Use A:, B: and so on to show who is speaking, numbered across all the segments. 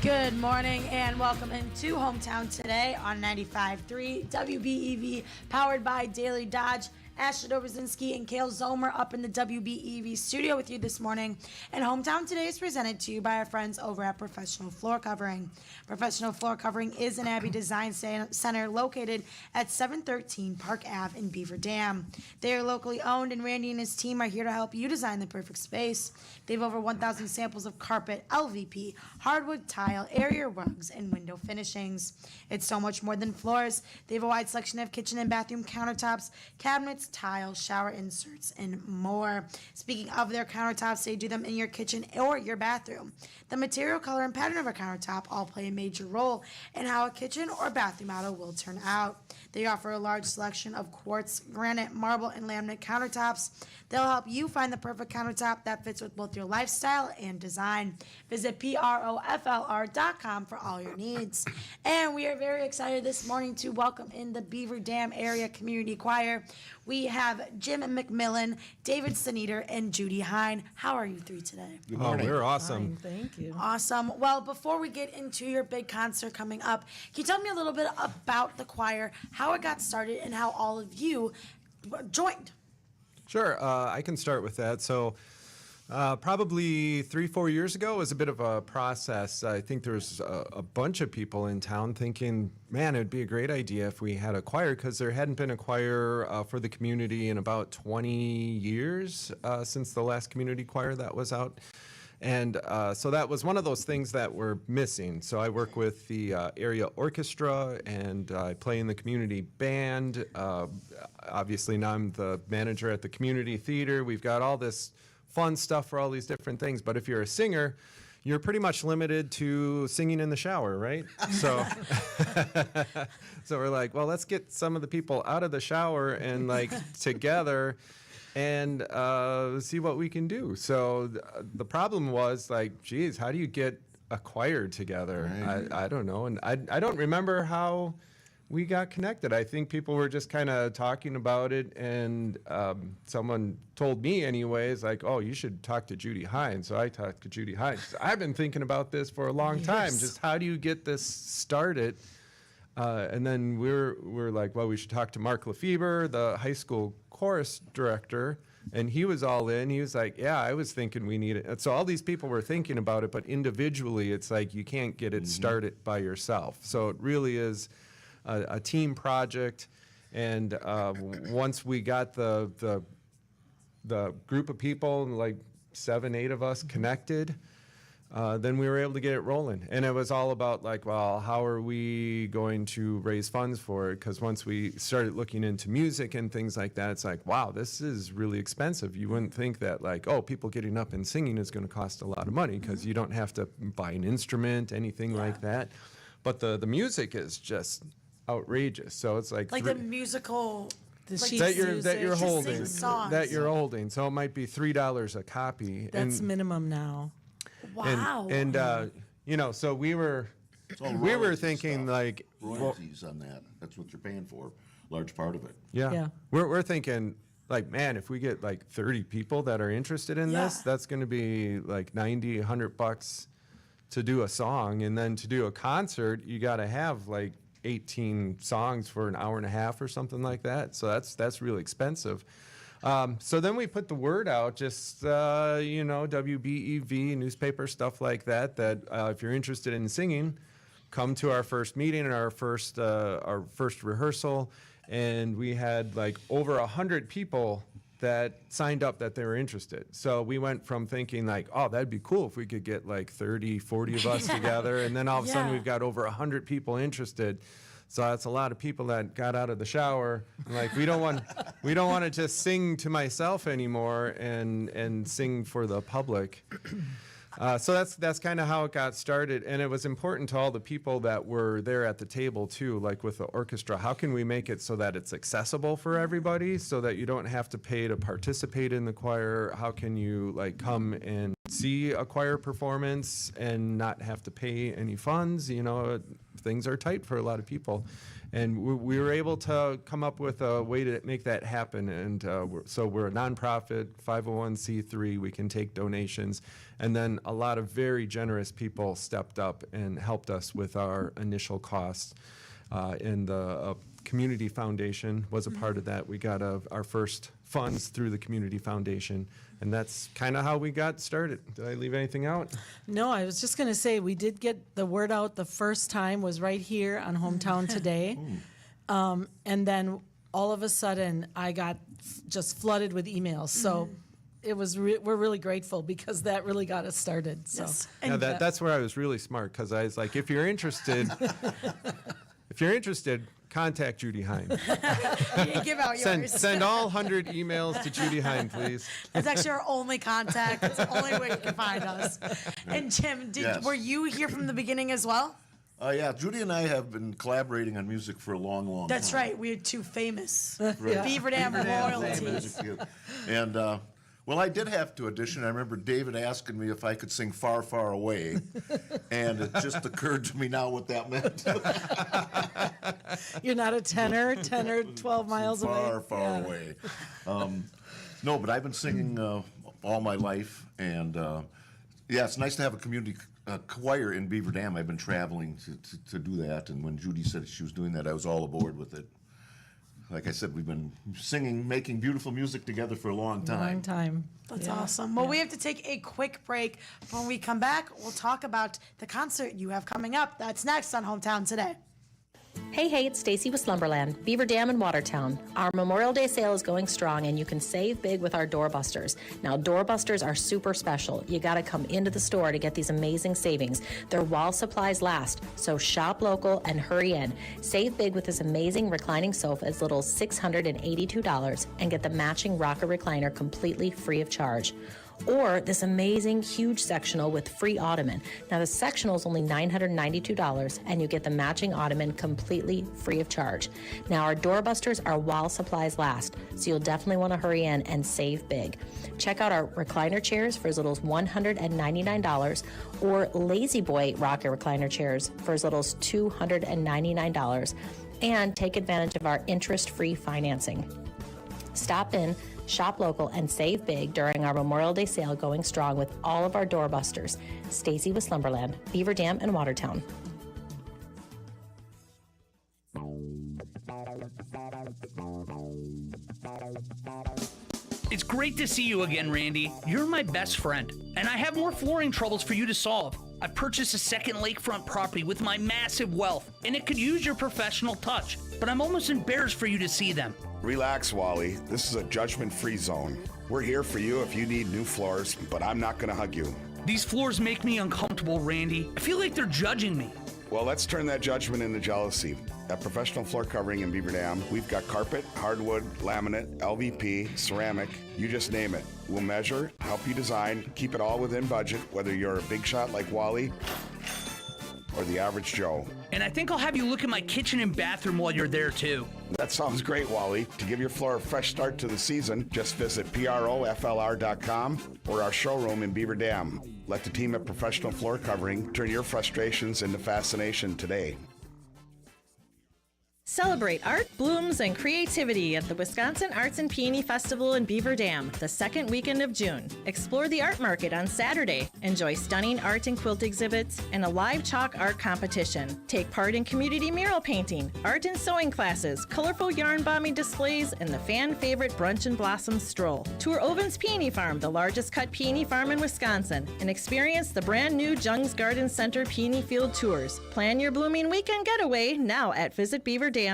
A: Good morning and welcome into Hometown Today on 95.3 WBEV, powered by Daily Dodge. Ashley Dobrzinski and Kale Zomer up in the WBEV studio with you this morning. And Hometown Today is presented to you by our friends over at Professional Floor Covering. Professional Floor Covering is an Abbey Design Center located at 713 Park Ave in Beaver Dam. They are locally owned, and Randy and his team are here to help you design the perfect space. They have over 1,000 samples of carpet, LVP, hardwood tile, area rugs, and window finishings. It's so much more than floors. They have a wide selection of kitchen and bathroom countertops, cabinets, tiles, shower inserts, and more. Speaking of their countertops, they do them in your kitchen or your bathroom. The material, color, and pattern of a countertop all play a major role in how a kitchen or bathroom model will turn out. They offer a large selection of quartz, granite, marble, and laminate countertops. They'll help you find the perfect countertop that fits with both your lifestyle and design. Visit PROFLR.com for all your needs. And we are very excited this morning to welcome in the Beaver Dam Area Community Choir. We have Jim McMillan, David Sneeder, and Judy Hine. How are you three today?
B: Good morning.
C: We're awesome.
D: Fine, thank you.
A: Awesome. Well, before we get into your big concert coming up, can you tell me a little bit about the choir, how it got started, and how all of you joined?
C: Sure, I can start with that. So probably 3-4 years ago was a bit of a process. I think there was a bunch of people in town thinking, man, it would be a great idea if we had a choir, because there hadn't been a choir for the community in about 20 years since the last community choir that was out. And so that was one of those things that were missing. So I work with the area orchestra, and I play in the community band. Obviously, now I'm the manager at the community theater. We've got all this fun stuff for all these different things. But if you're a singer, you're pretty much limited to singing in the shower, right? So, so we're like, well, let's get some of the people out of the shower and like together and see what we can do. So the problem was like, geez, how do you get a choir together? Right. I don't know. And I don't remember how we got connected. I think people were just kind of talking about it, and someone told me anyways, like, oh, you should talk to Judy Hine. So I talked to Judy Hine. I've been thinking about this for a long time. Just how do you get this started? And then we're like, well, we should talk to Mark Lefebvre, the high school chorus director, and he was all in. He was like, yeah, I was thinking we need it. And so all these people were thinking about it, but individually, it's like you can't get it started by yourself. So it really is a team project. And once we got the group of people, like 7-8 of us connected, then we were able to get it rolling. And it was all about like, well, how are we going to raise funds for it? Because once we started looking into music and things like that, it's like, wow, this is really expensive. You wouldn't think that like, oh, people getting up and singing is going to cost a lot of money, because you don't have to buy an instrument, anything like that. But the music is just outrageous. So it's like
A: the musical
C: that you're holding. So it might be $3 a copy.
D: That's minimum now.
A: Wow.
C: And you know, so we were thinking like
B: royalties on that. That's what you're paying for. Large part of it.
D: Yeah.
C: We're thinking like, man, if we get like 30 people that are interested in this, that's going to be like $90, $100 to do a song, and then to do a concert, you got to have like 18 songs for an hour and a half or something like that. So that's really expensive. So then we put the word out, just, you know, WBEV, newspaper, stuff like that, that if you're interested in singing, come to our first meeting and our first rehearsal. And we had like over 100 people that signed up that they were interested. So we went from thinking like, oh, that'd be cool if we could get like 30, 40 of us together. And then all of a sudden we've got over 100 people interested. So that's a lot of people that got out of the shower. Like, we don't want to just sing to myself anymore and sing for the public. So that's kind of how it got started, and it was important to all the people that were there at the table too, like with the orchestra. How can we make it so that it's accessible for everybody, so that you don't have to pay to participate in the choir? How can you like come and see a choir performance and not have to pay any funds? You know, things are tight for a lot of people. And we were able to come up with a way to make that happen. And so we're a nonprofit, 501c3. We can take donations. And then a lot of very generous people stepped up and helped us with our initial costs. And the Community Foundation was a part of that. We got our first funds through the Community Foundation. And that's kind of how we got started. Did I leave anything out?
D: No, I was just going to say, we did get the word out the first time was right here on Hometown Today. And then all of a sudden, I got just flooded with emails. So it was we're really grateful because that really got us started. So
A: Yes.
C: Yeah, that's where I was really smart, because I was like, if you're interested, contact Judy Hine.
A: You give out yours.
C: Send all 100 emails to Judy Hine, please.
A: That's actually our only contact. It's the only way you can find us. And Jim,
B: Yes.
A: were you here from the beginning as well?
B: Yeah, Judy and I have been collaborating on music for a long, long time.
A: That's right. We're two famous
B: Right.
A: Beaver Dam royalties.
B: Music, and well, I did have to audition. I remember David asking me if I could sing "Far, Far Away," and it just occurred to me now what that meant.
D: you're not a tenor, 12 miles away.
B: Far, far
D: Yeah.
B: away. No, but I've been singing all my life, and yeah, it's nice to have a community choir in Beaver Dam. I've been traveling to do that, and when Judy said she was doing that, I was all aboard with it. Like I said, we've been singing, making beautiful music together for a long time.
D: Long time.
A: That's
D: Yeah.
A: awesome. Well, we have to take a quick break. When we come back, we'll talk about the concert you have coming up. That's next on Hometown Today.
E: Hey, it's Stacy with Slumberland, Beaver Dam in Watertown. Our Memorial Day sale is going strong, and you can save big with our doorbusters. Now, doorbusters are super special. You got to come into the store to get these amazing savings. They're while supplies last, so shop local and hurry in. Save big with this amazing reclining sofa as little as $682 and get the matching rocker recliner completely free of charge. Or this amazing huge sectional with free ottoman. Now the sectional is only $992 and you get the matching ottoman completely free of charge. Now our doorbusters are while supplies last, so you'll definitely want to hurry in and save big. Check out our recliner chairs for as little as $199 or Lazy Boy rocker recliner chairs for as little as $299, and take advantage of our interest-free financing. Stop in, shop local, and save big during our Memorial Day sale going strong with all of our doorbusters. Stacy with Slumberland, Beaver Dam, and Watertown.
F: It's great to see you again, Randy. You're my best friend, and I have more flooring troubles for you to solve. I purchased a second lakefront property with my massive wealth, and it could use your professional touch, but I'm almost embarrassed for you to see them.
G: Relax, Wally. This is a judgment-free zone. We're here for you if you need new floors, but I'm not going to hug you.
F: These floors make me uncomfortable, Randy. I feel like they're judging me.
G: Well, let's turn that judgment into jealousy. At Professional Floor Covering in Beaver Dam, we've got carpet, hardwood, laminate, LVP, ceramic, you just name it. We'll measure, help you design, keep it all within budget, whether you're a big shot like Wally or the average Joe.
F: And I think I'll have you look at my kitchen and bathroom while you're there, too.
G: That sounds great, Wally. To give your floor a fresh start to the season, just visit PROFLR.com or our showroom in Beaver Dam. Let the team at Professional Floor Covering turn your frustrations into fascination today.
H: Celebrate art, blooms, and creativity at the Wisconsin Arts and Peony Festival in Beaver Dam, the second weekend of June. Explore the art market on Saturday. Enjoy stunning art and quilt exhibits and a live chalk art competition. Take part in community mural painting, art and sewing classes, colorful yarn bombing displays, and the fan favorite Brunch and Blossom stroll. Tour Oven's Peony Farm, the largest cut peony farm in Wisconsin, and experience the brand new Jung's Garden Center Peony Field Tours. Plan your blooming weekend getaway now at visitbeaverdam.com.
I: You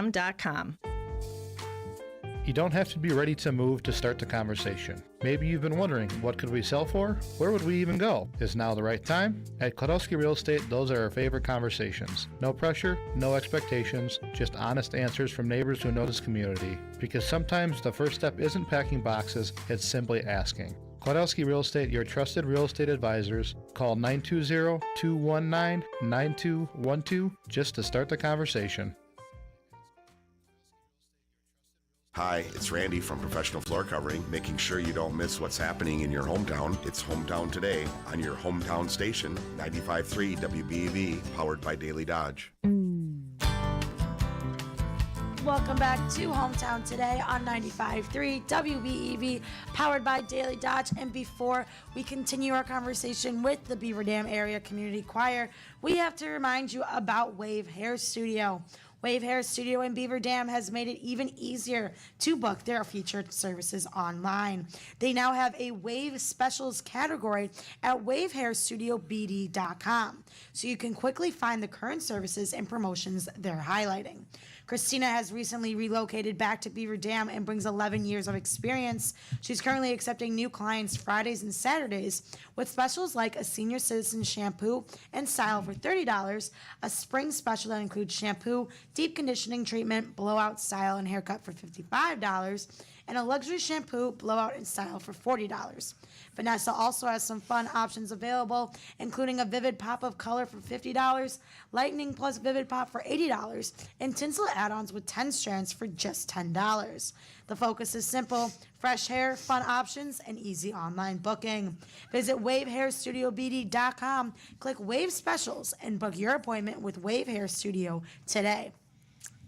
I: don't have to be ready to move to start the conversation. Maybe you've been wondering, what could we sell for? Where would we even go? Is now the right time? At Klodowski Real Estate, those are our favorite conversations. No pressure, no expectations, just honest answers from neighbors who know this community. Because sometimes the first step isn't packing boxes, it's simply asking. Klodowski Real Estate, your trusted real estate advisors. Call 920-219-9212 just to start the conversation.
J: Hi, it's Randy from Professional Floor Covering, making sure you don't miss what's happening in your hometown. It's Hometown Today on your hometown station, 95.3 WBEV, powered by Daily Dodge.
A: welcome back to Hometown Today on 95.3 WBEV, powered by Daily Dodge. And before we continue our conversation with the Beaver Dam Area Community Choir, we have to remind you about Wave Hair Studio. Wave Hair Studio in Beaver Dam has made it even easier to book their featured services online. They now have a Wave Specials category at wavehairstudiobd.com, so you can quickly find the current services and promotions they're highlighting. Christina has recently relocated back to Beaver Dam and brings 11 years of experience. She's currently accepting new clients Fridays and Saturdays with specials like a senior citizen shampoo and style for $30, a spring special that includes shampoo, deep conditioning treatment, blowout style and haircut for $55, and a luxury shampoo, blowout and style for $40. Vanessa also has some fun options available, including a vivid pop of color for $50, lightning plus vivid pop for $80, and tinsel add-ons with 10 strands for just $10. The focus is simple: fresh hair, fun options, and easy online booking. Visit wavehairstudiobd.com, click Wave Specials, and book your appointment with Wave Hair Studio today.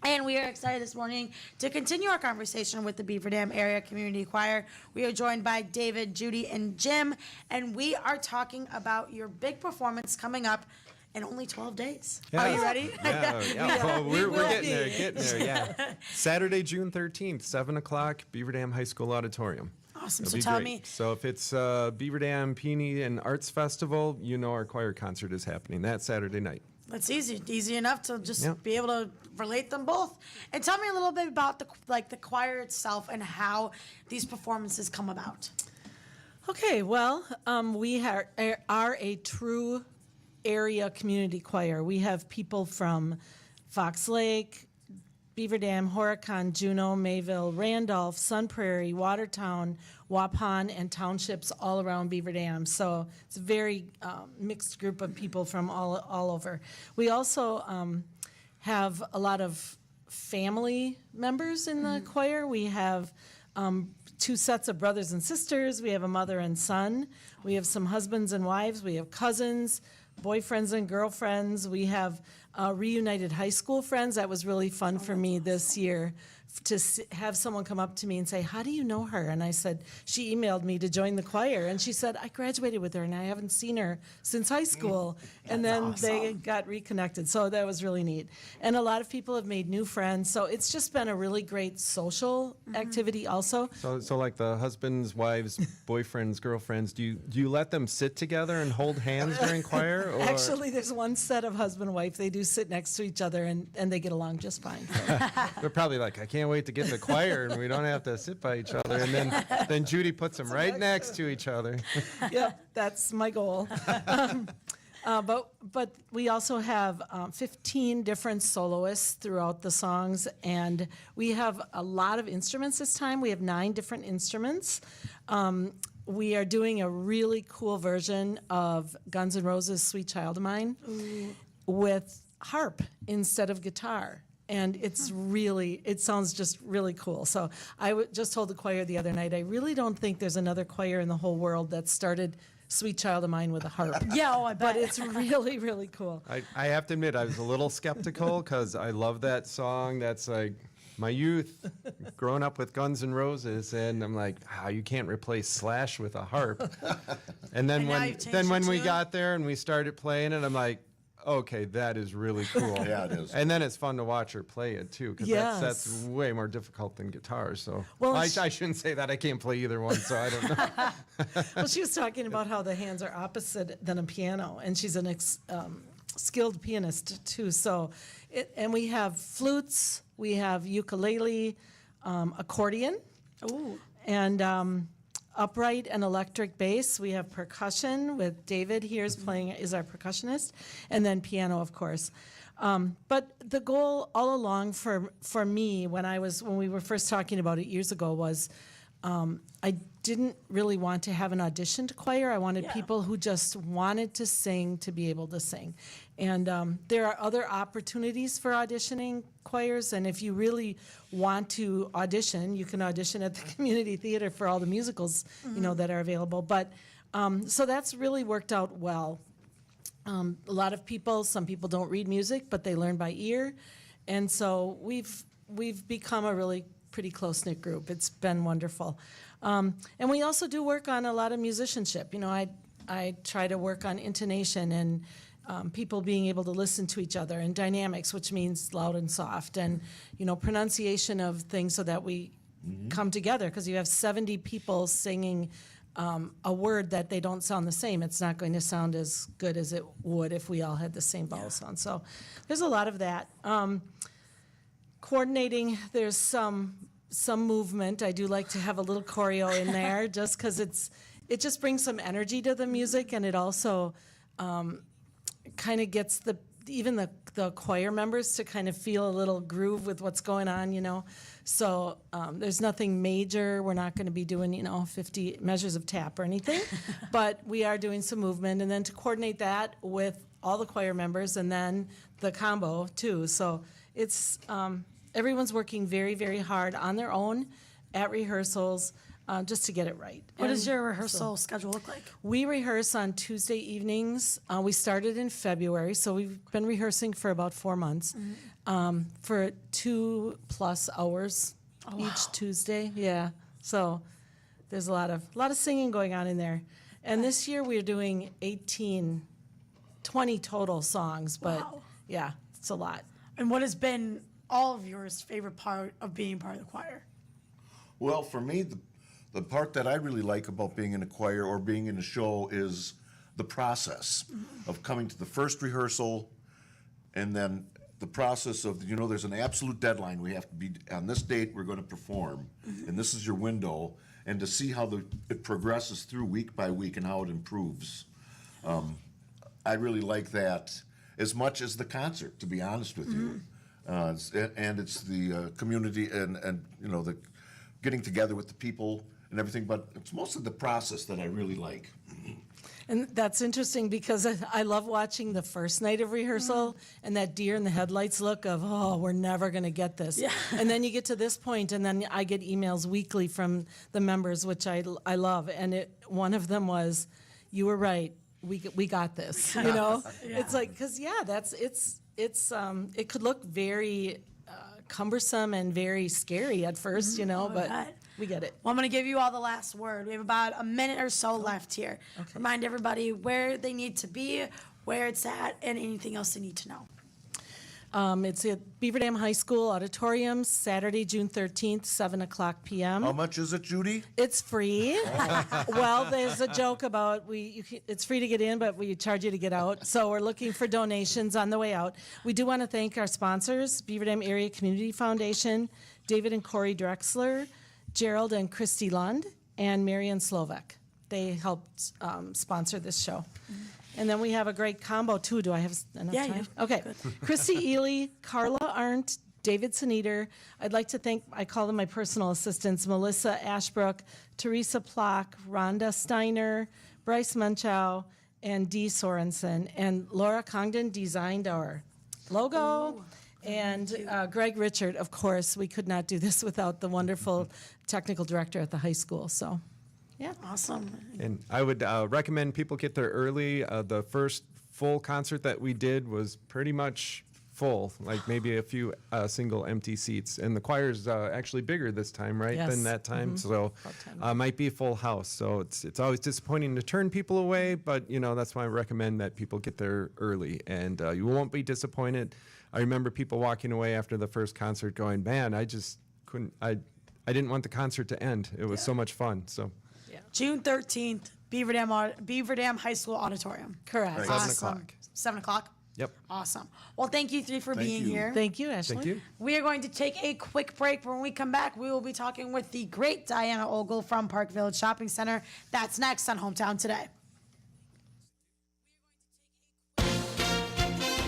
A: And we are excited this morning to continue our conversation with the Beaver Dam Area Community Choir. We are joined by David, Judy, and Jim, and we are talking about your big performance coming up in only 12 days.
C: Yeah.
A: Are you ready?
C: Yeah. Well, we're getting there, yeah. Saturday, June 13th, 7 o'clock, Beaver Dam High School Auditorium.
A: Awesome.
C: It'll
A: So
C: be
A: tell
C: great.
A: me,
C: So if it's Beaver Dam Peony and Arts Festival, you know our choir concert is happening that Saturday night.
A: it's easy enough to just
C: Yeah.
A: be able to relate them both. And tell me a little bit about the choir itself and how these performances come about.
D: Okay, well, we are a true area community choir. We have people from Fox Lake, Beaver Dam, Horicon, Juneau, Mayville, Randolph, Sun Prairie, Watertown, Waupun, and townships all around Beaver Dam. So it's a very mixed group of people from all over. We also have a lot of family members in the choir. We have two sets of brothers and sisters. We have a mother and son. We have some husbands and wives. We have cousins, boyfriends and girlfriends. We have reunited high school friends. That was really fun for me this year to have someone come up to me and say, "How do you know her?" And I said, she emailed me to join the choir. And she said, "I graduated with her and I haven't seen her since high school." And then they got reconnected. So that was really neat. And a lot of people have made new friends. So it's just been a really great social activity also.
C: So like the husbands, wives, boyfriends, girlfriends, do you let them sit together and hold hands during choir? Or?
D: Actually, there's one set of husband and wife. They do sit next to each other and they get along just fine.
C: They're probably like, "I can't wait to get in the choir and we don't have to sit by each other." And then Judy puts them right next to each other.
D: Yep, that's my goal. But we also have 15 different soloists throughout the songs, and we have a lot of instruments this time. We have 9 different instruments. We are doing a really cool version of Guns N' Roses' "Sweet Child of Mine" with harp instead of guitar. And it sounds just really cool. So I just told the choir the other night, I really don't think there's another choir in the whole world that started "Sweet Child of Mine" with a harp.
A: Yeah, I bet.
D: But it's really, really cool.
C: I have to admit, I was a little skeptical because I love that song. That's like my youth, growing up with Guns N' Roses, and I'm like, you can't replace Slash with a harp. And then
A: And now you've changed
C: when
A: your
C: we
A: tune?
C: got there and we started playing it, I'm like, okay, that is really cool.
B: Yeah, it is.
C: And then it's fun to watch her play it too, because
D: Yes.
C: that's way more difficult than guitar. So
D: Well,
C: I shouldn't say that. I can't play either one, so I don't know.
D: Well, she was talking about how the hands are opposite than a piano, and she's an skilled pianist too. So, and we have flutes, we have ukulele, accordion, and upright and electric bass. We have percussion with David here is our percussionist, and then piano, of course. But the goal all along for me when we were first talking about it years ago was I didn't really want to have an auditioned choir. I wanted people who just wanted to sing to be able to sing. And there are other opportunities for auditioning choirs, and if you really want to audition, you can audition at the community theater for all the musicals, that are available. But so that's really worked out well. A lot of people, some people don't read music, but they learn by ear. And so we've become a really pretty close-knit group. It's been wonderful. And we also do work on a lot of musicianship. You know, I try to work on intonation and people being able to listen to each other, and dynamics, which means loud and soft, and, you know, pronunciation of things so that we come together, because you have 70 people singing a word that they don't sound the same. It's not going to sound as good as it would if we all had the same vowel sound. So there's a lot of that. Coordinating, there's some movement. I do like to have a little choreo in there just because it just brings some energy to the music, and it also kind of gets even the choir members to kind of feel a little groove with what's going on, you know. So there's nothing major. We're not going to be doing, you know, 50 measures of tap or anything, but we are doing some movement, and then to coordinate that with all the choir members and then the combo too. So it's everyone's working very, very hard on their own at rehearsals just to get it right.
A: What does
D: And
A: your rehearsal schedule look like?
D: we rehearse on Tuesday evenings. We started in February, so we've been rehearsing for about 4 months for 2+ hours each Tuesday. Yeah, so there's a lot of singing going on in there. And this year we're doing 20 total songs, but
A: Wow.
D: yeah, it's a lot.
A: And what has been all of yours favorite part of being part of the choir?
B: Well, for me, the part that I really like about being in a choir or being in a show is the process of coming to the first rehearsal, and then the process of, you know, there's an absolute deadline. We have to be on this date, we're going to perform, and this is your window, and to see how it progresses through week by week and how it improves. I really like that as much as the concert, to be honest with you. And it's the community and you know, the getting together with the people and everything, but it's mostly the process that I really like.
D: And that's interesting because I love watching the first night of rehearsal and that deer in the headlights look of, oh, we're never going to get this.
A: Yeah.
D: And then you get to this point, and then I get emails weekly from the members, which I love. And one of them was, you were right, we got this, you know? It's like, because, it could look very cumbersome and very scary at first, you know, but
A: bet.
D: we get it.
A: Well, I'm going to give you all the last word. We have about a minute or so left here. Remind everybody where they need to be, where it's at, and anything else they need to know.
D: It's at Beaver Dam High School Auditorium, Saturday, June 13th, 7 o'clock p.m.
B: How much is it, Judy?
D: It's free. Well, there's a joke about it's free to get in, but we charge you to get out. So we're looking for donations on the way out. We do want to thank our sponsors, Beaver Dam Area Community Foundation, David and Corey Drexler, Gerald and Christy Lund, and Marian Slovak. They helped sponsor this show. And then we have a great combo, too. Do I have enough
A: Yeah,
D: time?
A: you-
D: Okay. Christy Ely, Carla Arndt, David Sneeder. I'd like to thank, I call them my personal assistants, Melissa Ashbrook, Teresa Plock, Rhonda Steiner, Bryce Munchow, and Dee Sorensen. And Laura Congdon designed our logo. And Greg Richard, of course. We could not do this without the wonderful technical director at the high school. So, yeah.
A: Awesome.
C: And I would recommend people get there early. The first full concert that we did was pretty much full, like maybe a few single empty seats. And the choir's actually bigger this time, right,
D: Yes.
C: than that time. So
D: About 10.
C: might be a full house. So it's always disappointing to turn people away, but, you know, that's why I recommend that people get there early. And you won't be disappointed. I remember people walking away after the first concert going, man, I just couldn't, I didn't want the concert to end. It was so much fun. So.
A: June 13th, Beaver Dam High School Auditorium.
D: Correct.
C: Right. 7 o'clock.
A: 7 o'clock?
C: Yep.
A: Awesome. Well, thank you three for being
B: you.
A: here.
D: Thank you, Ashley.
C: Thank you.
A: We are going to take a quick break. When we come back, we will be talking with the great Diana Ogle from Park Village Shopping Center. That's next on Hometown Today.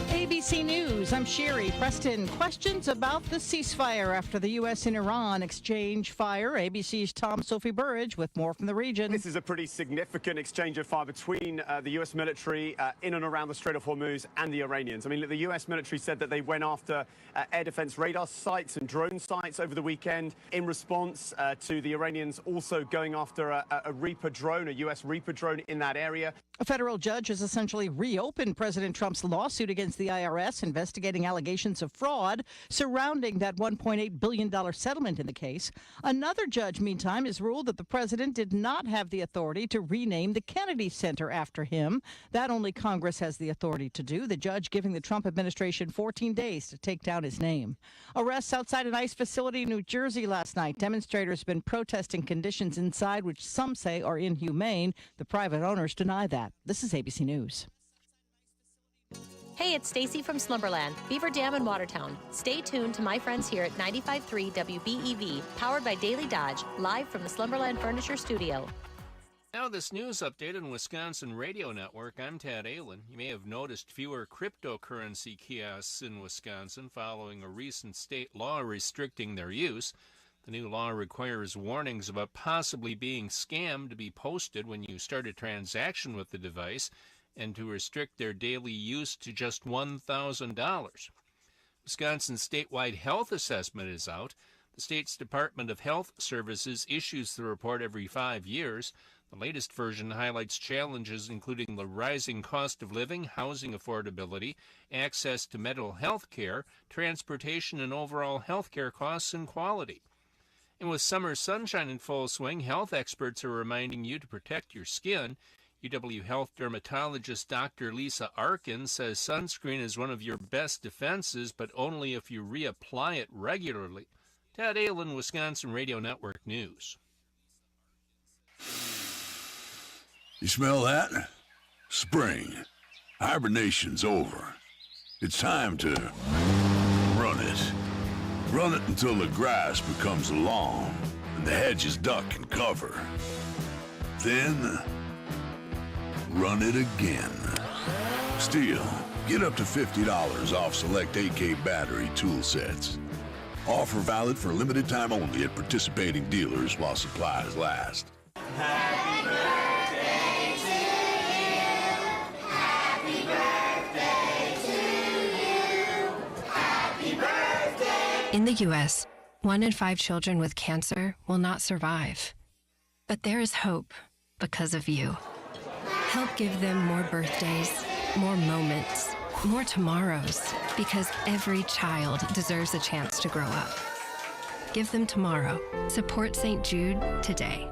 K: ABC News, I'm Sherry Preston. Questions about the ceasefire after the U.S. and Iran exchange fire. ABC's Tom Sophie Burridge with more from the region.
L: This is a pretty significant exchange of fire between the U.S. military in and around the Strait of Hormuz and the Iranians. I mean, the U.S. military said that they went after air defense radar sites and drone sites over the weekend in response to the Iranians also going after a Reaper drone, a U.S. Reaper drone in that area.
K: A federal judge has essentially reopened President Trump's lawsuit against the IRS investigating allegations of fraud surrounding that $1.8 billion settlement in the case. Another judge, meantime, has ruled that the president did not have the authority to rename the Kennedy Center after him. That only Congress has the authority to do. The judge giving the Trump administration 14 days to take down his name. Arrests outside an ICE facility in New Jersey last night. Demonstrators have been protesting conditions inside, which some say are inhumane. The private owners deny that. This is ABC News.
E: Hey, it's Stacy from Slumberland, Beaver Dam in Watertown. Stay tuned to my friends here at 95.3 WBEV, powered by Daily Dodge, live from the Slumberland Furniture Studio.
M: Now this news update on Wisconsin Radio Network. I'm Tad Allen. You may have noticed fewer cryptocurrency kiosks in Wisconsin following a recent state law restricting their use. The new law requires warnings about possibly being scammed to be posted when you start a transaction with the device and to restrict their daily use to just $1,000. Wisconsin's statewide health assessment is out. The state's Department of Health Services issues the report every 5 years. The latest version highlights challenges including the rising cost of living, housing affordability, access to mental health care, transportation, and overall health care costs and quality. And with summer sunshine in full swing, health experts are reminding you to protect your skin. UW Health dermatologist Dr. Lisa Arkin says sunscreen is one of your best defenses, but only if you reapply it regularly. Tad Allen, Wisconsin Radio Network News.
N: You smell that? Spring. Hibernation's over. It's time to run it. Run it until the grass becomes long and the hedges duck and cover. Then, run it again. Still, get up to $50 off select AK battery tool sets. Offer valid for a limited time only at participating dealers while supplies last.
O: Happy birthday to you. Happy birthday to you. Happy birthday.
P: In the U.S., 1 in 5 children with cancer will not survive. But there is hope because of you. Help give them more birthdays, more moments, more tomorrows, because every child deserves a chance to grow up. Give them tomorrow. Support St. Jude today.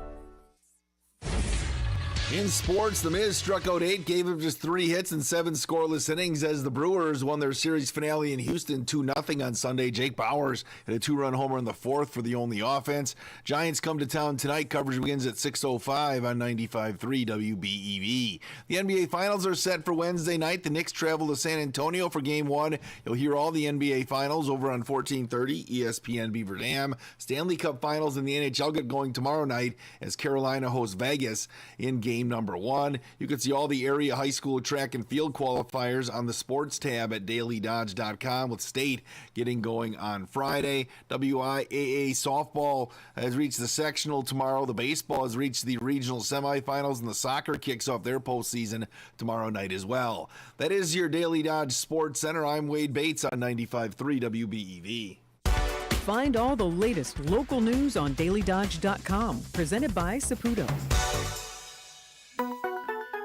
Q: In sports, The Miz struck out 8, gave him just 3 hits and 7 scoreless innings as the Brewers won their series finale in Houston 2-0 on Sunday. Jake Bauers hit a 2-run homer in the 4th for the only offense. Giants come to town tonight. Coverage begins at 6:05 on 95.3 WBEV. The NBA Finals are set for Wednesday night. The Knicks travel to San Antonio for Game 1. You'll hear all the NBA Finals over on 1430 ESPN Beaver Dam. Stanley Cup Finals in the NHL get going tomorrow night as Carolina hosts Vegas in Game number 1. You can see all the area high school track and field qualifiers on the sports tab at DailyDodge.com, with state getting going on Friday. WIAA softball has reached the sectional tomorrow. The baseball has reached the regional semifinals, and the soccer kicks off their postseason tomorrow night as well. That is your Daily Dodge Sports Center. I'm Wade Bates on 95.3 WBEV.
R: Find all the latest local news on DailyDodge.com. Presented by Saputo.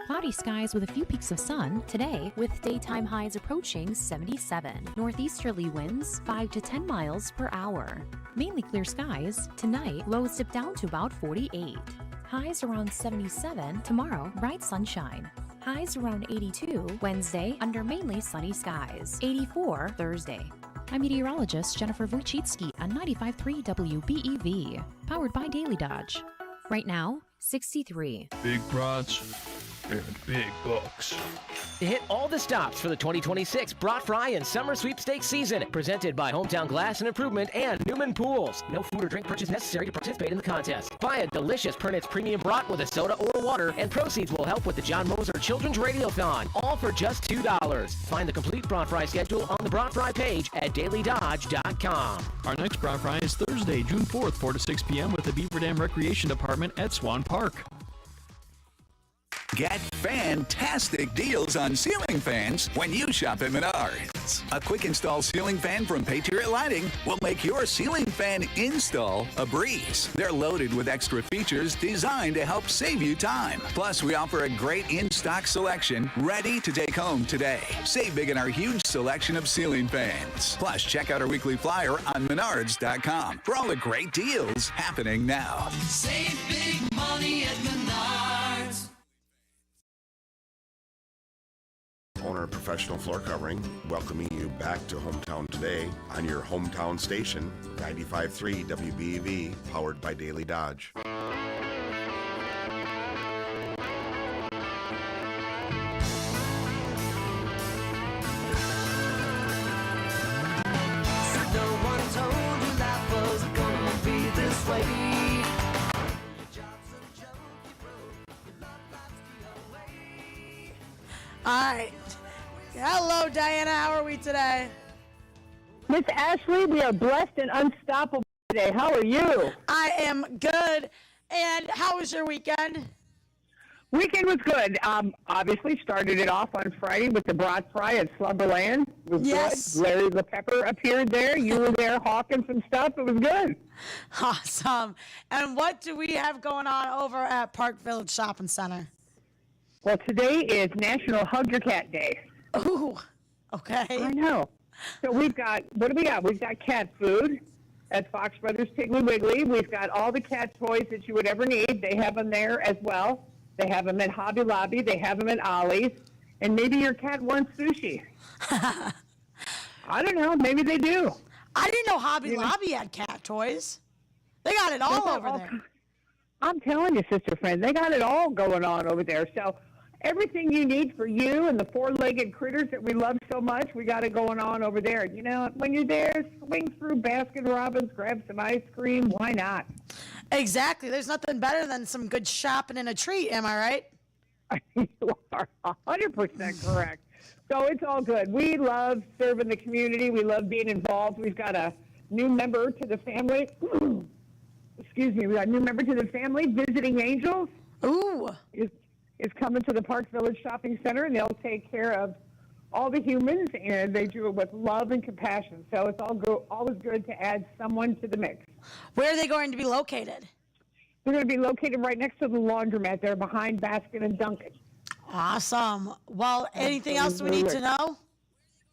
S: Cloudy skies with a few peaks of sun today, with daytime highs approaching 77. Northeasterly winds 5 to 10 miles per hour. Mainly clear skies tonight, lows dip down to about 48. Highs around 77 tomorrow, bright sunshine. Highs around 82 Wednesday under mainly sunny skies. 84 Thursday. I'm meteorologist Jennifer Wojcicki on 95.3 WBEV, powered by Daily Dodge. Right now, 63.
T: Big brats and big bucks.
U: Hit all the stops for the 2026 Brat Fry and Summer Sweepstakes season. Presented by Hometown Glass and Improvement and Newman Pools. No food or drink purchase necessary to participate in the contest. Buy a delicious Pernitz Premium Brat with a soda or water, and proceeds will help with the John Moser Children's Radiothon. All for just $2. Find the complete Brat Fry schedule on the Brat Fry page at DailyDodge.com.
T: Our next Brat Fry is Thursday, June 4th, 4 to 6 p.m. with the Beaver Dam Recreation Department at Swan Park.
F: Get fantastic deals on ceiling fans when you shop at Menards. A quick install ceiling fan from Patriot Lighting will make your ceiling fan install a breeze. They're loaded with extra features designed to help save you time. Plus, we offer a great in-stock selection ready to take home today. Save big in our huge selection of ceiling fans. Plus, check out our weekly flyer on Menards.com for all the great deals happening now.
O: Save big money at Menards.
J: Owner of Professional Floor Covering, welcoming you back to Hometown Today on your hometown station, 95.3 WBEV, powered by Daily Dodge.
O: No one told you life was gonna be this way.
A: All right. Hello, Diana. How are we today?
V: Miss Ashley, we are blessed and unstoppable today. How are you?
A: I am good. And how was your weekend?
V: Weekend was good. Obviously started it off on Friday with the brat fry at Slumberland. It was
A: Yes.
V: good. Larry the Pepper appeared there. You were there hawking some stuff. It was good.
A: Awesome. And what do we have going on over at Park Village Shopping Center?
V: Well, today is National Hug Your Cat Day.
A: Ooh, okay.
V: I know. So we've got, what do we got? We've got cat food at Fox Brothers Piggly Wiggly. We've got all the cat toys that you would ever need. They have them there as well. They have them at Hobby Lobby. They have them at Ollie's. And maybe your cat wants sushi. I don't know. Maybe they do.
A: I didn't know Hobby Lobby had cat toys. They got it all over there.
V: I'm telling you, sister friend, they got it all going on over there. So everything you need for you and the four-legged critters that we love so much, we got it going on over there. You know, when you're there, swing through Baskin-Robbins, grab some ice cream. Why not?
A: Exactly. There's nothing better than some good shopping and a treat. Am I right?
V: You are 100% correct. So it's all good. We love serving the community. We love being involved. We've got a new member to the family. Excuse me. We got a new member to the family, Visiting Angels.
A: Ooh.
V: Is coming to the Park Village Shopping Center, and they'll take care of all the humans, and they do it with love and compassion. So it's always good to add someone to the mix.
A: Where are they going to be located?
V: They're going to be located right next to the laundromat there behind Baskin and Duncan.
A: Awesome. Well, anything else we need to know?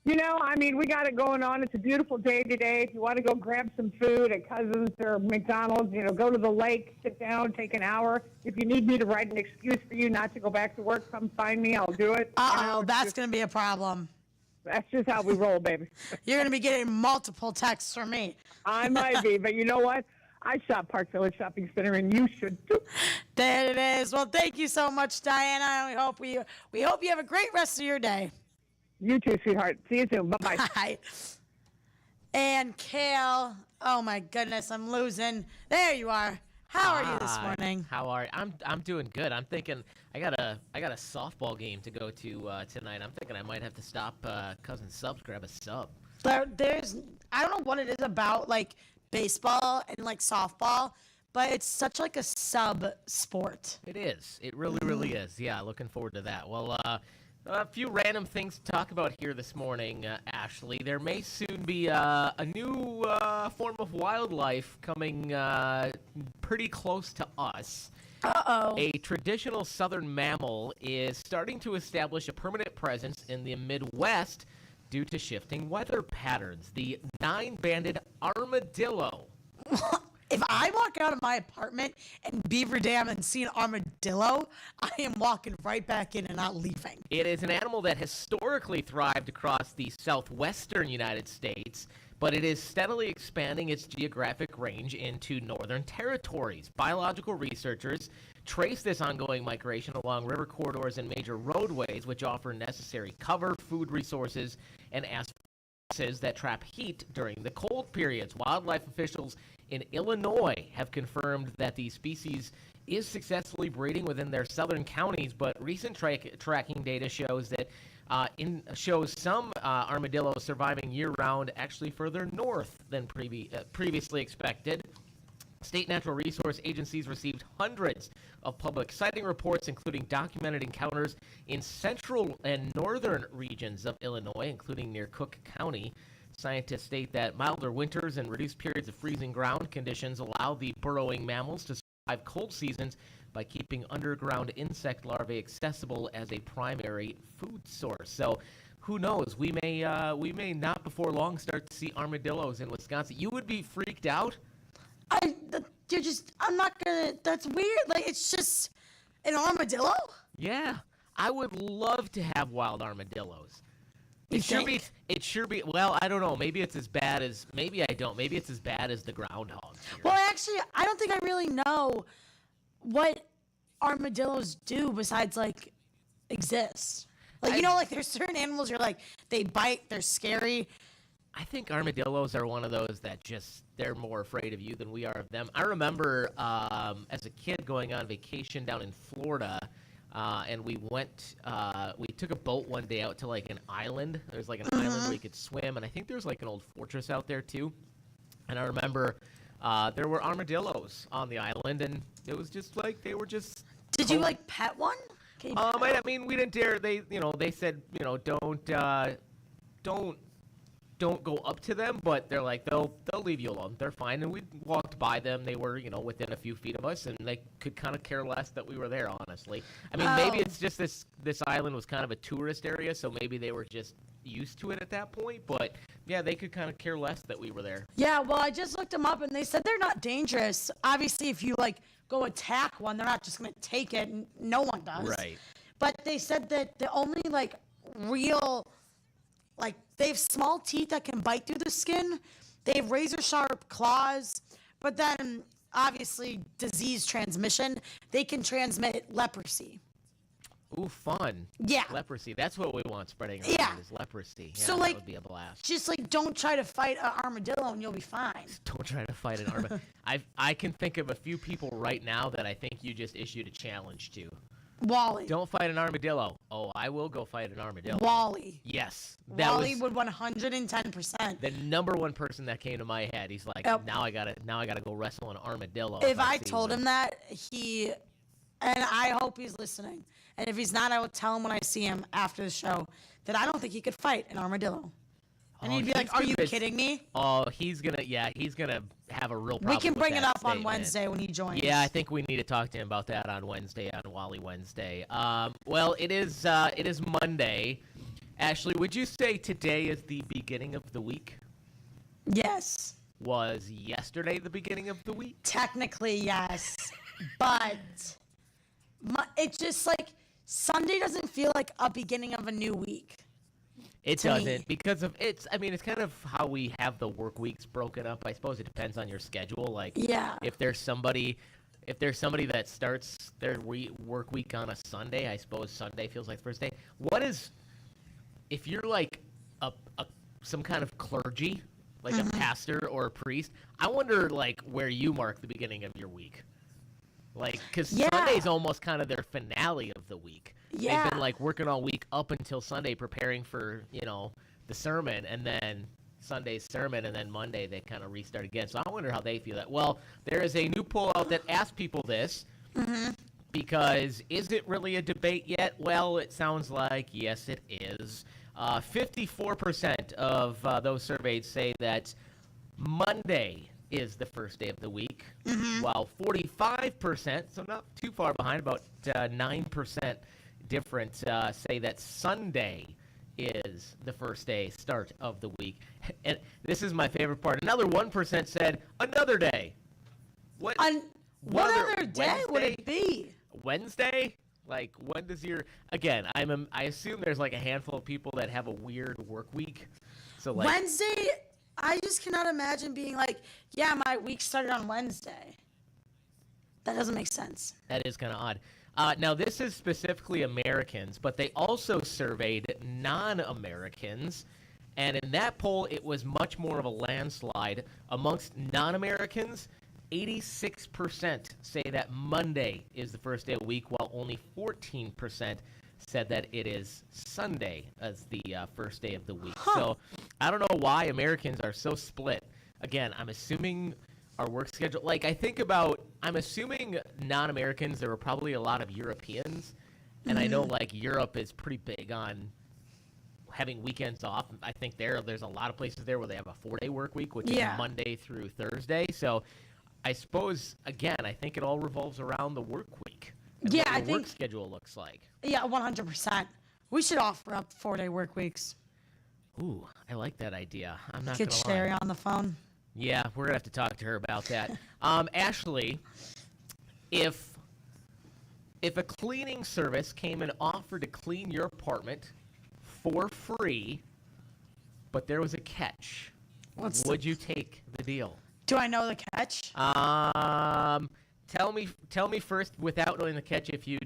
V: You know, I mean, we got it going on. It's a beautiful day today. If you want to go grab some food at Cousins or McDonald's, you know, go to the lake, sit down, take an hour. If you need me to write an excuse for you not to go back to work, come find me. I'll do it.
A: Uh-oh, that's going to be a problem.
V: That's just how we roll, baby.
A: You're going to be getting multiple texts from me.
V: I might be, but you know what? I shop Park Village Shopping Center, and you should too.
A: There it is. Well, thank you so much, Diana. We hope you have a great rest of your day.
V: You too, sweetheart. See you soon. Bye-bye.
A: Bye. And Kale, oh my goodness, I'm losing. There you are. How are you this morning?
W: How are you? I'm doing good. I'm thinking I got a softball game to go to tonight. I'm thinking I might have to stop Cousin Subs, grab a sub.
A: There's I don't know what it is about like baseball and like softball, but it's such like a sub sport.
W: It is. It really is. Yeah, looking forward to that. Well, a few random things to talk about here this morning, Ashley. There may soon be a new form of wildlife coming pretty close to us.
A: Uh-oh.
W: A traditional southern mammal is starting to establish a permanent presence in the Midwest due to shifting weather patterns. The 9-banded armadillo.
A: If I walk out of my apartment in Beaver Dam and see an armadillo, I am walking right back in and not leaving.
W: It is an animal that historically thrived across the southwestern United States, but it is steadily expanding its geographic range into northern territories. Biological researchers trace this ongoing migration along river corridors and major roadways, which offer necessary cover, food resources, and aspects that trap heat during the cold periods. Wildlife officials in Illinois have confirmed that the species is successfully breeding within their southern counties, but recent tracking data shows that shows some armadillos surviving year-round actually further north than previously expected. State natural resource agencies received hundreds of public sighting reports, including documented encounters in central and northern regions of Illinois, including near Cook County. Scientists state that milder winters and reduced periods of freezing ground conditions allow the burrowing mammals to survive cold seasons by keeping underground insect larvae accessible as a primary food source. So who knows? We may not before long start to see armadillos in Wisconsin. You would be freaked out?
A: I'm not gonna, that's weird. Like, it's just an armadillo?
W: Yeah. I would love to have wild armadillos. It sure be, well, I don't know. Maybe it's as bad as, maybe I don't. Maybe it's as bad as the groundhogs.
A: Well, actually, I don't think I really know what armadillos do besides, like, exist. Like, like there's certain animals you're like, they bite, they're scary.
W: I think armadillos are one of those that just, they're more afraid of you than we are of them. I remember as a kid going on vacation down in Florida, and we took a boat one day out to like an island. There's like an island where you could swim, and I think there's like an old fortress out there too. And I remember there were armadillos on the island, and it was just like, they were just...
A: Did you like pet one?
W: I mean, we didn't dare. They said, don't go up to them, but they're like, they'll leave you alone. They're fine. And we walked by them. They were, within a few feet of us, and they could kind of care less that we were there, honestly. I mean, maybe it's just this island was kind of a tourist area, so maybe they were just used to it at that point. But yeah, they could kind of care less that we were there.
A: Yeah, well, I just looked them up, and they said they're not dangerous. Obviously, if you like go attack one, they're not just gonna take it. And no one does.
W: Right.
A: But they said that the only like real, like, they have small teeth that can bite through the skin. They have razor sharp claws, but then obviously disease transmission. They can transmit leprosy.
W: Ooh, fun.
A: Yeah.
W: Leprosy. That's what we want spreading around is leprosy. Yeah,
A: So,
W: that
A: like,
W: would be a blast.
A: Just like don't try to fight an armadillo and you'll be fine.
W: Don't try to fight an armadillo. I can think of a few people right now that I think you just issued a challenge to.
A: Wally.
W: Don't fight an armadillo. Oh, I will go fight an armadillo.
A: Wally.
W: Yes.
A: Wally would 110%.
W: The number one person that came to my head. He's like, now I gotta go wrestle an armadillo.
A: If I told him that, and I hope he's listening. And if he's not, I will tell him when I see him after the show that I don't think he could fight an armadillo. And he'd be like, "Are you kidding me?"
W: Oh, he's gonna have a real problem.
A: We can bring it up
W: statement.
A: on Wednesday when he joins.
W: Yeah, I think we need to talk to him about that on Wednesday, on Wally Wednesday. Well, it is Monday. Ashley, would you say today is the beginning of the week?
A: Yes.
W: Was yesterday the beginning of the week?
A: Technically, yes. But it's just like Sunday doesn't feel like a beginning of a new week.
W: It doesn't because of it's kind of how we have the work weeks broken up. I suppose it depends on your schedule. Like,
A: yeah.
W: If there's somebody that starts their work week on a Sunday, I suppose Sunday feels like the first day. If you're like some kind of clergy, like a pastor or a priest, I wonder like where you mark the beginning of your week. Like, because Sunday's almost kind of their finale of the week.
A: Yeah.
W: They've been like working all week up until Sunday, preparing for the sermon, and then Sunday's sermon, and then Monday they kind of restart again. So I wonder how they feel that. Well, there is a new poll out that asks people this, because is it really a debate yet? Well, it sounds like yes, it is. 54% of those surveyed say that Monday is the first day of the week, while 45%, so not too far behind, about 9% different, say that Sunday is the first day start of the week. And this is my favorite part. Another 1% said another day. What
A: other day would it be?
W: Wednesday? Like, when does your... Again, I assume there's like a handful of people that have a weird work week. So like
A: Wednesday... I just cannot imagine being like, yeah, my week started on Wednesday. That doesn't make sense.
W: That is kind of odd. Now, this is specifically Americans, but they also surveyed non-Americans. And in that poll, it was much more of a landslide. Amongst non-Americans, 86% say that Monday is the first day of the week, while only 14% said that it is Sunday as the first day of the week. So I don't know why Americans are so split. Again, I'm assuming our work schedule. Like, I think about, I'm assuming non-Americans, there were probably a lot of Europeans. And I know, like, Europe is pretty big on having weekends off. I think there's a lot of places there where they have a 4-day work week, which is Monday through Thursday. So I suppose, again, I think it all revolves around the work week. And
A: Yeah,
W: what
A: I
W: your
A: think-
W: work schedule looks like.
A: Yeah, 100%. We should offer up 4-day work weeks.
W: Ooh, I like that idea. I'm not
A: Get
W: going to
A: Sherry
W: lie.
A: on the phone.
W: Yeah, we're going to have to talk to her about that. Ashley, if a cleaning service came and offered to clean your apartment for free, but there was a catch, would you take the deal?
A: Do I know the catch?
W: Tell me first, without knowing the catch, if you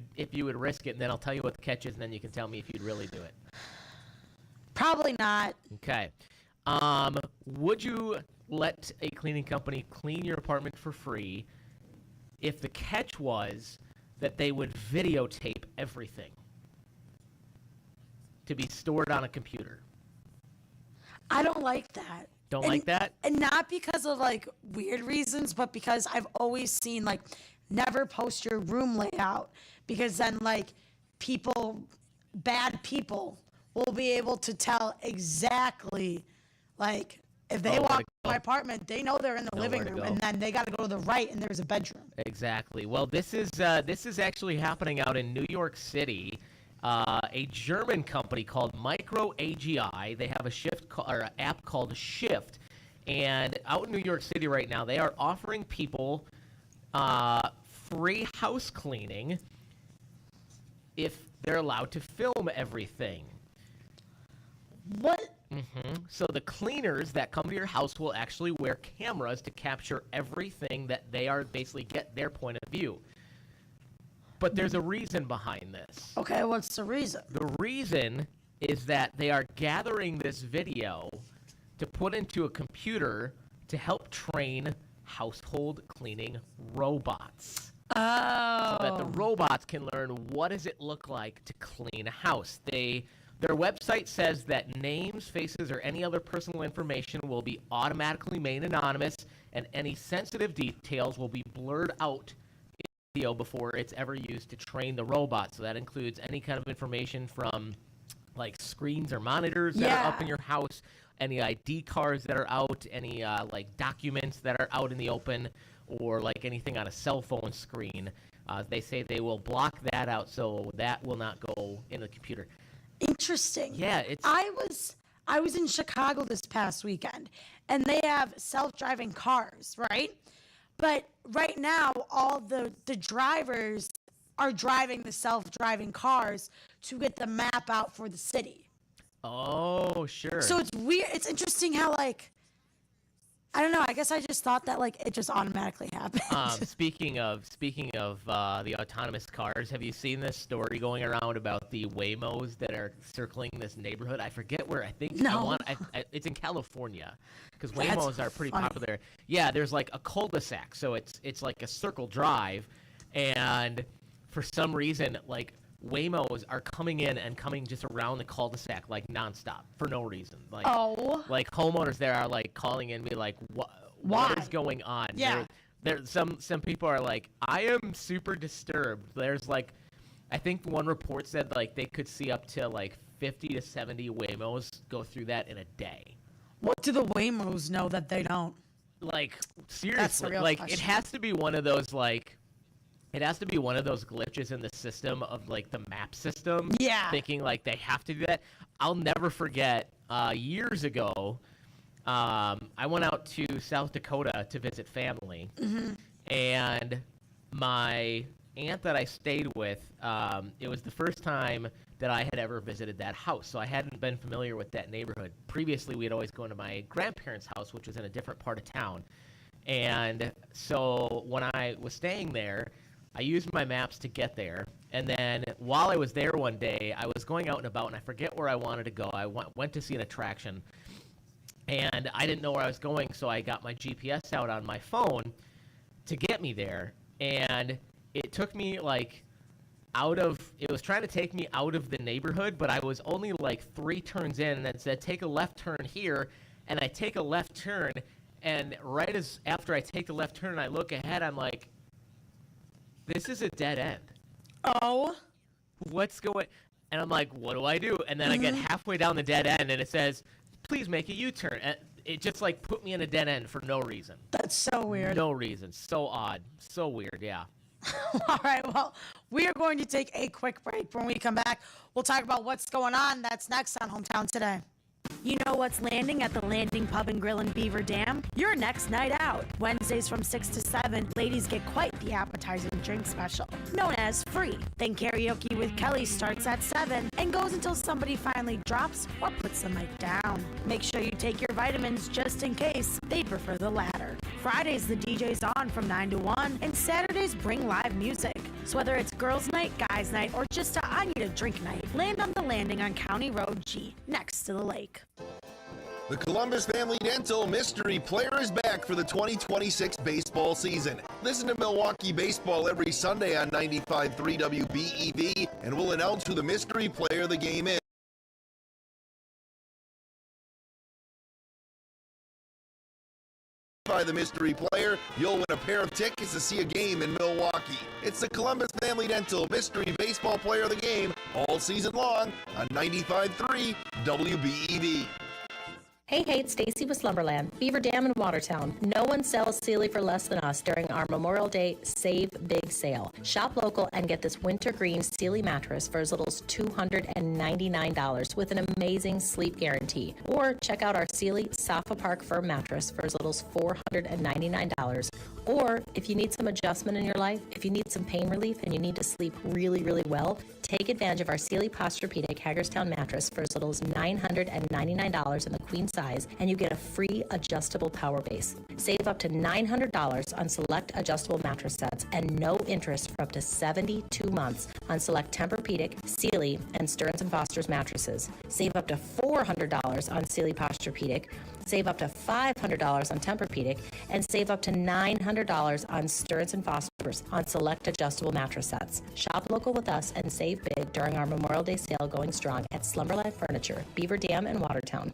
W: would risk it, and then I'll tell you what the catch is, and then you can tell me if you'd really do it.
A: Probably not.
W: Okay. Would you let a cleaning company clean your apartment for free if the catch was that they would videotape everything to be stored on a computer?
A: I don't like that.
W: Don't like that?
A: And not because of like weird reasons, but because I've always seen like never post your room layout, because then like bad people will be able to tell exactly, like, if they walk in my apartment, they know they're in the living room, and then they got to go to the right, and there's a bedroom.
W: Exactly. Well, this is actually happening out in New York City. A German company called Micro AGI. They have an app called Shift, and out in New York City right now, they are offering people free house cleaning if they're allowed to film everything.
A: What?
W: So the cleaners that come to your house will actually wear cameras to capture everything that they are basically get their point of view. But there's a reason behind this.
A: Okay, what's the reason?
W: The reason is that they are gathering this video to put into a computer to help train household cleaning robots.
A: Oh.
W: So that the robots can learn what does it look like to clean a house. Their website says that names, faces, or any other personal information will be automatically made anonymous, and any sensitive details will be blurred out in the video before it's ever used to train the robot. So that includes any kind of information from like screens or monitors that are up in your house, any ID cards that are out, any like documents that are out in the open, or like anything on a cell phone screen. They say they will block that out so that will not go in the computer.
A: Interesting.
W: Yeah, it's.
A: I was in Chicago this past weekend, and they have self-driving cars, right? But right now, all the drivers are driving the self-driving cars to get the map out for the city.
W: Oh, sure.
A: So it's weird. It's interesting how, like, I don't know. I guess I just thought that, like, it just automatically happened.
W: Speaking of the autonomous cars, have you seen this story going around about the Waymos that are circling this neighborhood? I forget where. I think it's in California, because Waymos are pretty popular. Yeah, there's like a cul-de-sac, so it's like a circle drive, and for some reason, like, Waymos are coming just around the cul-de-sac like nonstop for no reason. Like, like homeowners there are like calling in and be like, what is going on?
A: Yeah.
W: Some people are like, I am super disturbed. There's like, I think one report said like they could see up to like 50 to 70 Waymos go through that in a day.
A: What do the Waymos know that they don't?
W: Like,
A: That's the
W: seriously,
A: real
W: like
A: question.
W: it has to be one of those like. It has to be one of those glitches in the system of like the map system.
A: Yeah.
W: Thinking like they have to do that. I'll never forget years ago, I went out to South Dakota to visit family. And my aunt that I stayed with, it was the first time that I had ever visited that house. So I hadn't been familiar with that neighborhood. Previously, we had always gone to my grandparents' house, which was in a different part of town. And so when I was staying there, I used my maps to get there, and then while I was there one day, I was going out and about, and I forget where I wanted to go. I went to see an attraction, and I didn't know where I was going, so I got my GPS out on my phone to get me there, and it took me, like, it was trying to take me out of the neighborhood, but I was only, like, 3 turns in, and it said, take a left turn here, and I take a left turn, And right after I take the left turn and I look ahead, I'm like, this is a dead end.
A: Oh.
W: What's going? And I'm like, what do I do? And then I get halfway down the dead end and it says, please make a U-turn. And it just like put me in a dead end for no reason.
A: That's so weird.
W: No reason. So odd. So weird. Yeah.
A: All right, well, we are going to take a quick break. When we come back, we'll talk about what's going on. That's next on Hometown Today. You know what's landing at the Landing Pub and Grill in Beaver Dam? Your next night out. Wednesdays from 6 to 7, ladies get quite the appetizing drink special, known as free. Then karaoke with Kelly starts at 7 and goes until somebody finally drops or puts the mic down. Make sure you take your vitamins just in case they prefer the latter. Fridays, the DJ's on from 9 to 1, and Saturdays bring live music. So whether it's girls' night, guys' night, or just a I need a drink night, land on the Landing on County Road G, next to the lake.
Q: The Columbus Family Dental Mystery Player is back for the 2026 baseball season. Listen to Milwaukee baseball every Sunday on 95.3 WBEV, and we'll announce who the mystery player of the game is. By the mystery player, you'll win a pair of tickets to see a game in Milwaukee. It's the Columbus Family Dental Mystery Baseball Player of the Game all season long on 95.3 WBEV.
E: Hey, it's Stacy with Slumberland, Beaver Dam in Watertown. No one sells Sealy for less than us during our Memorial Day Save Big sale. Shop local and get this winter green Sealy mattress for as little as $299 with an amazing sleep guarantee. Or check out our Sealy Sofa Park Firm mattress for as little as $499. Or if you need some adjustment in your life, if you need some pain relief and you need to sleep really, really well, take advantage of our Sealy Posturepedic Hagerstown mattress for as little as $999 in the queen size, and you get a free adjustable power base. Save up to $900 on select adjustable mattress sets and no interest for up to 72 months on select Tempur-Pedic, Sealy, and Stearns & Foster's mattresses. Save up to $400 on Sealy Posturepedic, save up to $500 on Tempur-Pedic, and save up to $900 on Stearns & Foster's on select adjustable mattress sets. Shop local with us and save big during our Memorial Day sale going strong at Slumberland Furniture, Beaver Dam and Watertown.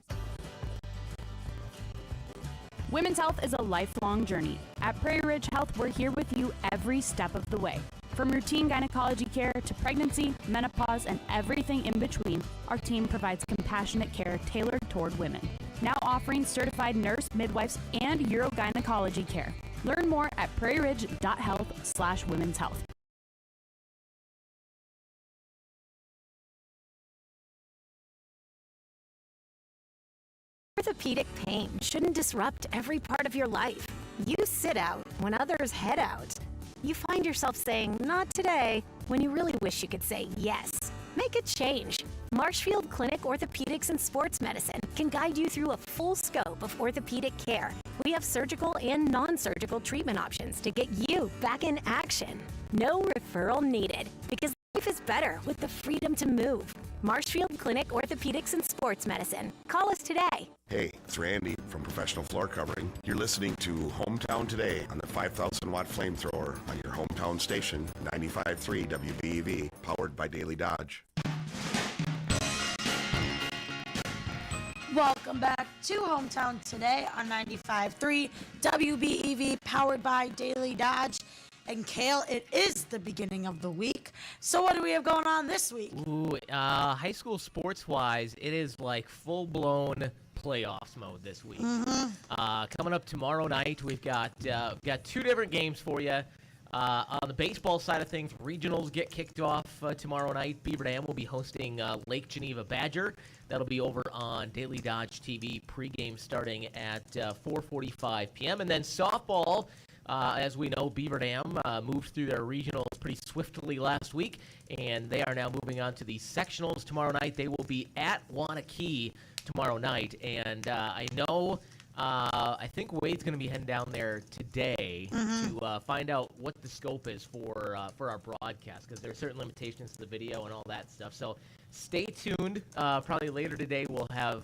G: Women's health is a lifelong journey. At Prairie Ridge Health, we're here with you every step of the way. From routine gynecology care to pregnancy, menopause, and everything in between, our team provides compassionate care tailored toward women. Now offering certified nurse, midwives, and urogynecology care. Learn more at prairieridge.health/women's health.
H: Orthopedic pain shouldn't disrupt every part of your life. You sit out when others head out. You find yourself saying, not today, when you really wish you could say yes. Make a change. Marshfield Clinic Orthopedics and Sports Medicine can guide you through a full scope of orthopedic care. We have surgical and non-surgical treatment options to get you back in action. No referral needed, because life is better with the freedom to move. Marshfield Clinic Orthopedics and Sports Medicine. Call us today.
J: Hey, it's Randy from Professional Floor Covering. You're listening to Hometown Today on the 5,000-watt flamethrower on your hometown station, 95.3 WBEV, powered by Daily Dodge.
A: Welcome back to Hometown Today on 95.3 WBEV, powered by Daily Dodge. And Kale, it is the beginning of the week. So what do we have going on this week?
W: Ooh, high school sports-wise, it is like full-blown playoffs mode this week. Coming up tomorrow night, we've got two different games for you. On the baseball side of things, regionals get kicked off tomorrow night. Beaver Dam will be hosting Lake Geneva Badger. That'll be over on Daily Dodge TV pregame starting at 4:45 p.m. And then softball, as we know, Beaver Dam moved through their regionals pretty swiftly last week, and they are now moving on to the sectionals tomorrow night. They will be at Wanakee tomorrow night, and I know I think Wade's going to be heading down there today to find out what the scope is for our broadcast, because there are certain limitations to the video and all that stuff. So stay tuned. Probably later today we'll have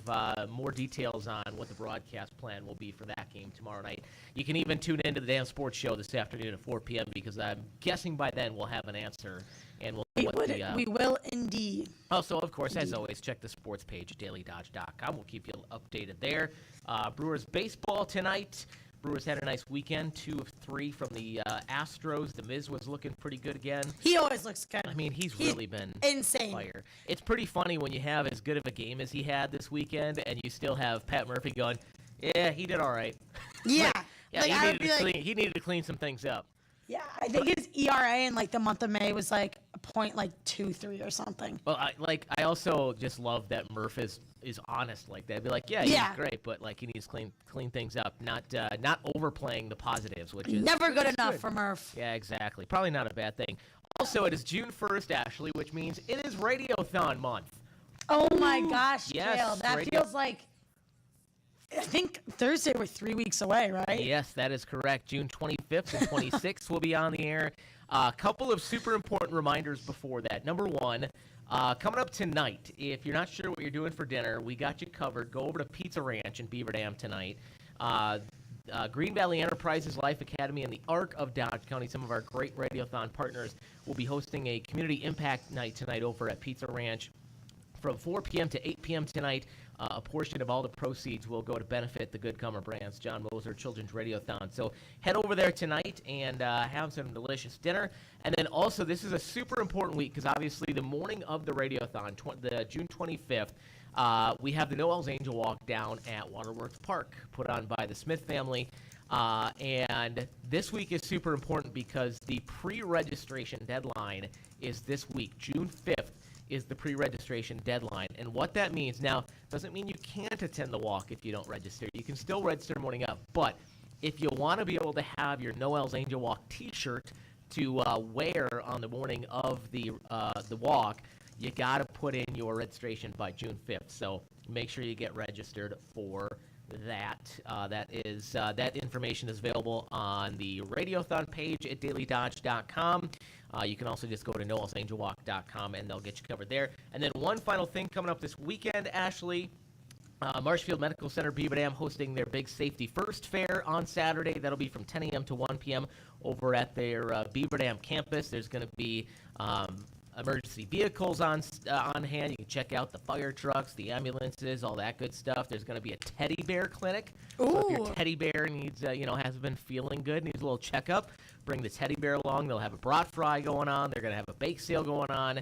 W: more details on what the broadcast plan will be for that game tomorrow night. You can even tune into the Dan Sports Show this afternoon at 4 p.m. because I'm guessing by then we'll have an answer, and we'll
A: We will indeed.
W: Also, of course, as always, check the sports page at DailyDodge.com. We'll keep you updated there. Brewers baseball tonight. Brewers had a nice weekend, 2 of 3 from the Astros. The Miz was looking pretty good again.
A: He always looks good.
W: I mean, he's really been
A: insane.
W: Fire. It's pretty funny when you have as good of a game as he had this weekend, and you still have Pat Murphy going, yeah, he did all right.
A: Yeah.
W: He needed to clean some things up.
A: Yeah, I think his ERA in like the month of May was like a .23 or something.
W: Well, I also just love that Murph is honest like that. I'd be like, yeah, he's great, but like he needs to clean things up, not overplaying the positives, which is
A: never good enough for Murph.
W: Yeah, exactly. Probably not a bad thing. Also, it is June 1st, Ashley, which means it is Radiothon month.
A: Oh my gosh,
W: yes,
A: Kale, that feels like. I think Thursday we're 3 weeks away, right?
W: Yes, that is correct. June 25th and 26th will be on the air. A couple of super important reminders before that. Number one, coming up tonight, if you're not sure what you're doing for dinner, we got you covered. Go over to Pizza Ranch in Beaver Dam tonight. Green Valley Enterprises, Life Academy, and the Arc of Dodge County, some of our great Radiothon partners, will be hosting a community impact night tonight over at Pizza Ranch from 4 p.m. to 8 p.m. tonight. A portion of all the proceeds will go to benefit the Good Comer Brands, John Moser Children's Radiothon. So head over there tonight and have some delicious dinner. And then also, this is a super important week because obviously the morning of the Radiothon, the June 25th, we have the Noel's Angel Walk down at Waterworks Park, put on by the Smith family. And this week is super important because the pre-registration deadline is this week, June 5th. Is the pre-registration deadline. And what that means, now, doesn't mean you can't attend the walk if you don't register. You can still register morning up. But if you want to be able to have your Noel's Angel Walk t-shirt to wear on the morning of the walk, you got to put in your registration by June 5th. So make sure you get registered for that. That information is available on the Radiothon page at DailyDodge.com. You can also just go to noelsangelwalk.com and they'll get you covered there. And then one final thing coming up this weekend, Ashley. Marshfield Medical Center, Beaver Dam, hosting their Big Safety First Fair on Saturday. That'll be from 10 a.m. to 1 p.m. over at their Beaver Dam campus. There's going to be emergency vehicles on hand. You can check out the fire trucks, the ambulances, all that good stuff. There's going to be a teddy bear clinic. So if your teddy bear needs, hasn't been feeling good, needs a little checkup, bring the teddy bear along. They'll have a brat fry going on. They're going to have a bake sale going on.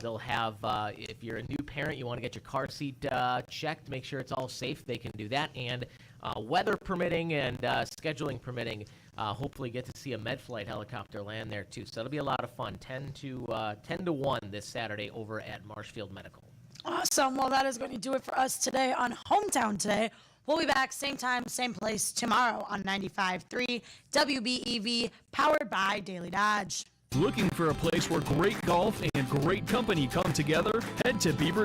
W: They'll have, if you're a new parent, you want to get your car seat checked, make sure it's all safe, they can do that. And weather permitting and scheduling permitting, hopefully get to see a MedFlight helicopter land there too. So it'll be a lot of fun. 10 to 1 this Saturday over at Marshfield Medical.
A: Awesome. Well, that is going to do it for us today on Hometown Today. We'll be back same time, same place tomorrow on 95.3 WBEV, powered by Daily Dodge.
T: Looking for a place where great golf and great company come together? Head to Beaver